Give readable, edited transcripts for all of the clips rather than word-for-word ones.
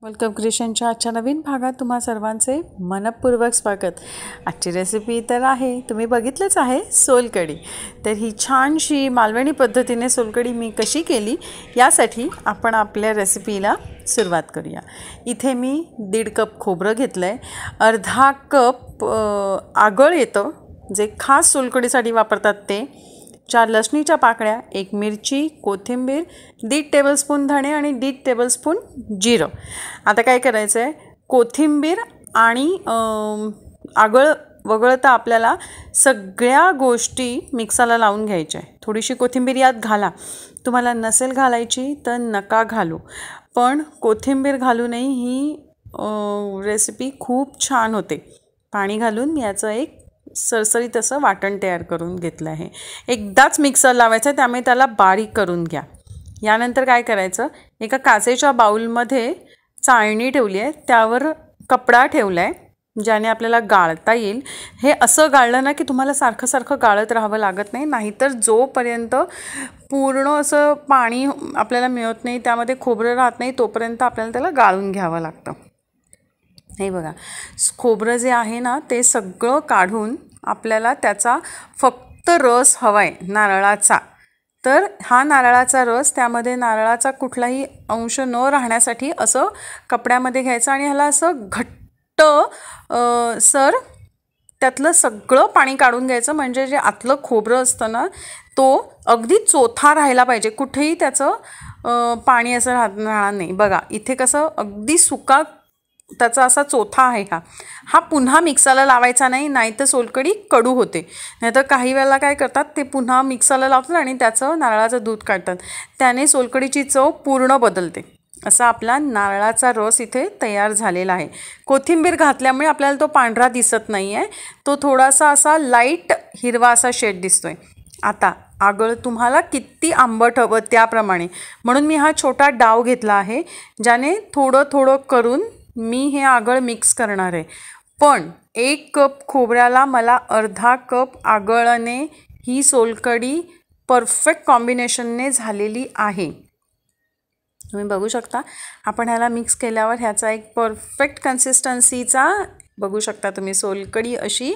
Welcome क्रिएशनच्या आजच्या नवीन भागात तुम्हा सर्वांचे मनपूर्वक स्वागत। आजची रेसिपी तर आहे तुम्ही बघितलंच आहे सोलकढी। तर ही छानशी मालवणी पद्धतीने सोलकढी मी कशी केली यासाठी आपण आपल्या रेसिपीला सुरुवात करूया। इथे मी 1.5 कप खोबरं घेतलंय, अर्धा कप आगळ येतं जे खास सोलकढीसाठी वापरतात ते, 4 लसणीच्या पाकळ्या, 1 मिरची, कोथिंबीर, 1.5 टेबलस्पून धणे आणि 1.5 टेबलस्पून जिरं। आता काय करायचं आहे, कोथिंबीर आणि आगळ वगळता आपल्याला सगळ्या गोष्टी मिक्सरला लावून घ्यायच्या आहे। थोडीशी कोथिंबीर यात घाला, तुम्हाला नसेल घालायची तर नका घालू, पण कोथिंबीर घालूनही ही रेसिपी खूप छान होते। पाणी घालून याचं एक सरसरीत असं वाटण तयार करून घेतलं आहे। एकदाच मिक्सर लावायचं, त्यामुळे त्याला बारीक करून घ्या। यानंतर काय करायचं, एका काचेच्या बाउलमध्ये चाळणी ठेवली आहे, त्यावर कपडा ठेवला आहे ज्याने आपल्याला गाळता येईल। हे असं गाळलं ना की तुम्हाला सारखं सारखं गाळत राहावं लागत नाही, नाहीतर जोपर्यंत पूर्ण असं पाणी आपल्याला मिळत नाही, त्यामध्ये खोबरं राहत नाही, तोपर्यंत आपल्याला त्याला गाळून घ्यावं लागतं। हे बघा, खोबरं जे आहे ना ते सगळं काढून आपल्याला त्याचा फक्त रस हवा आहे नारळाचा। तर हा नारळाचा रस, त्यामध्ये नारळाचा कुठलाही अंश न राहण्यासाठी असं कपड्यामध्ये घ्यायचं आणि ह्याला असं घट्ट सर त्यातलं सगळं पाणी काढून घ्यायचं, म्हणजे जे आतलं खोबरं असतं ना तो अगदी चोथा राहायला पाहिजे, कुठेही त्याचं पाणी असं राहणार नाही। बघा इथे कसं अगदी सुका त्याचा असा चोथा आहे। हा पुन्हा मिक्सरला लावायचा नाही, नाहीतर सोलकढी कडू होते। नाहीतर काही वेळेला काय करतात, ते पुन्हा मिक्सरला लावतात आणि त्याचं नारळाचं दूध काढतात, त्याने सोलकढीची चव पूर्ण बदलते। असा आपला नारळाचा रस इथे तयार झालेला आहे। कोथिंबीर घातल्यामुळे आपल्याला तो पांढरा दिसत नाही आहे, तो थोडासा असा लाईट हिरवा असा शेड दिसतोय। आता आगळ तुम्हाला किती आंबट हवं त्याप्रमाणे, म्हणून मी हा छोटा डाव घेतला आहे, ज्याने थोडं थोडं करून मी हे आगळ मिक्स करणार आहे। पण 1 कप खोबऱ्याला मला अर्धा कप आगळाने ही सोलकढी परफेक्ट कॉम्बिनेशनने झालेली आहे। तुम्ही बघू शकता, आपण ह्याला मिक्स केल्यावर ह्याचा एक परफेक्ट कन्सिस्टन्सीचा बघू शकता तुम्ही, सोलकढी अशी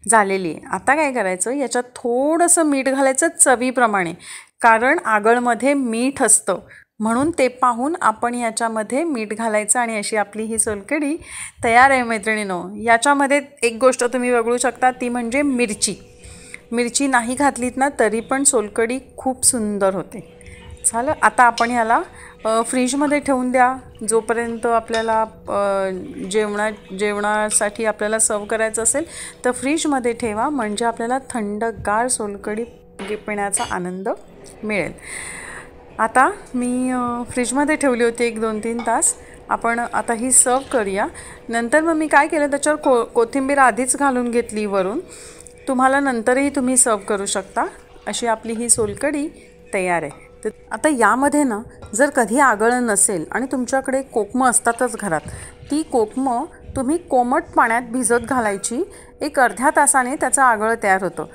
झालेली आहे। आता काय करायचं, याच्यात थोडंसं मीठ घालायचं चवीप्रमाणे, कारण आगळमध्ये मीठ असतं, म्हणून ते पाहून आपण याच्यामध्ये मीठ घालायचं आणि अशी आपली ही सोलकढी तयार आहे मैत्रिणींनो। याच्यामध्ये एक गोष्ट तुम्ही बघू शकता, ती म्हणजे मिरची नाही घातलीत ना तरी पण सोलकढी खूप सुंदर होते। झालं, आता आपण ह्याला फ्रीजमध्ये ठेवून द्या, जोपर्यंत आपल्याला जेवणासाठी आपल्याला सर्व करायचं असेल तर फ्रीजमध्ये ठेवा, म्हणजे आपल्याला थंडगार सोलकढी पिण्याचा आनंद मिळेल। आता मी फ्रीजमध्ये ठेवली होती 1-2-3 तास। आपण आता ही सर्व करूया। नंतर मग मी काय केलं, त्याच्यावर कोथिंबीर आधीच घालून घेतली वरून, तुम्हाला नंतरही तुम्ही सर्व करू शकता। अशी आपली ही सोलकढी तयार आहे। तर आता यामध्ये ना जर कधी आगळ नसेल आणि तुमच्याकडे कोकमं असतातच घरात, ती कोकमं तुम्ही कोमट पाण्यात भिजत घालायची, एक अर्ध्या तासाने त्याचं आगळ तयार होतं।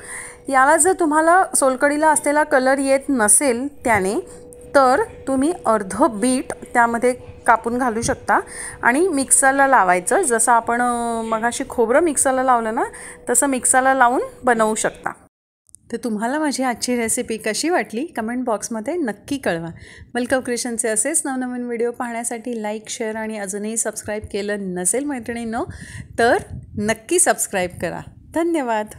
याला जर तुम्हाला सोलकढीला असलेला कलर येत नसेल त्याने, तर तुम्ही अर्धं बीट त्यामध्ये कापून घालू शकता आणि मिक्सरला लावायचं। जसं आपण मगाशी खोबरं मिक्सरला लावलं ना, तसं मिक्सरला लावून बनवू शकता। तर तुम्हाला माझी आजची रेसिपी कशी वाटली कमेंट बॉक्समध्ये नक्की कळवा। वेलकम क्रिएशनचे असेच नवनवीन व्हिडिओ पाहण्यासाठी लाईक, शेअर आणि अजूनही सबस्क्राईब केलं नसेल मैत्रिणींनो तर नक्की सबस्क्राईब करा। धन्यवाद।